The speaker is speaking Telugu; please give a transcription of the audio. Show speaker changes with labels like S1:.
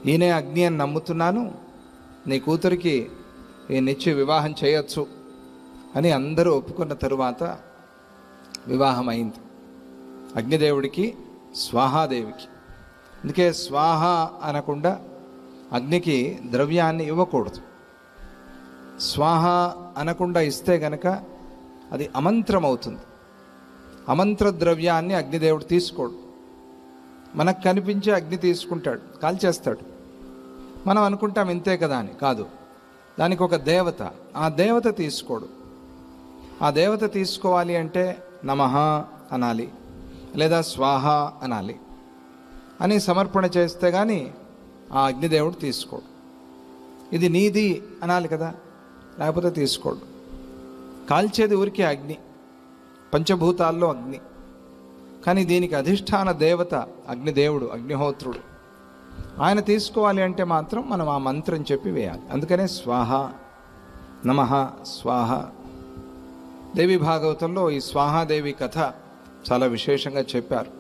S1: ఈయనే అగ్ని అని నమ్ముతున్నాను, నీ కూతురికి ఈయనిచ్చి వివాహం చేయొచ్చు అని అందరూ ఒప్పుకున్న తరువాత వివాహం అయింది అగ్నిదేవుడికి స్వాహాదేవికి. అందుకే స్వాహ అనకుండా అగ్నికి ద్రవ్యాన్ని ఇవ్వకూడదు. స్వాహ అనకుండా ఇస్తే గనక అది అమంత్రం అవుతుంది. అమంత్ర ద్రవ్యాన్ని అగ్నిదేవుడు తీసుకోడు. మనకు కనిపించే అగ్ని తీసుకుంటాడు, కాల్చేస్తాడు. మనం అనుకుంటాం ఇంతే కదా అని. కాదు, దానికి ఒక దేవత, ఆ దేవత తీసుకోడు. ఆ దేవత తీసుకోవాలి అంటే నమః అనాలి, లేదా స్వాహ అనాలి అని సమర్పణ చేస్తే కానీ ఆ అగ్నిదేవుడు తీసుకోడు. ఇది నీది అనాలి కదా, లేకపోతే తీసుకోడు. కాల్చేది ఊరికే అగ్ని, పంచభూతాల్లో అగ్ని. కానీ దీనికి అధిష్టాన దేవత అగ్నిదేవుడు, అగ్నిహోత్రుడు. ఆయన తీసుకోవాలి అంటే మాత్రం మనం ఆ మంత్రం చెప్పి వేయాలి. అందుకనే స్వాహ, నమః, స్వాహ. దేవి భాగవతంలో ఈ స్వాహాదేవి కథ చాలా విశేషంగా చెప్పారు.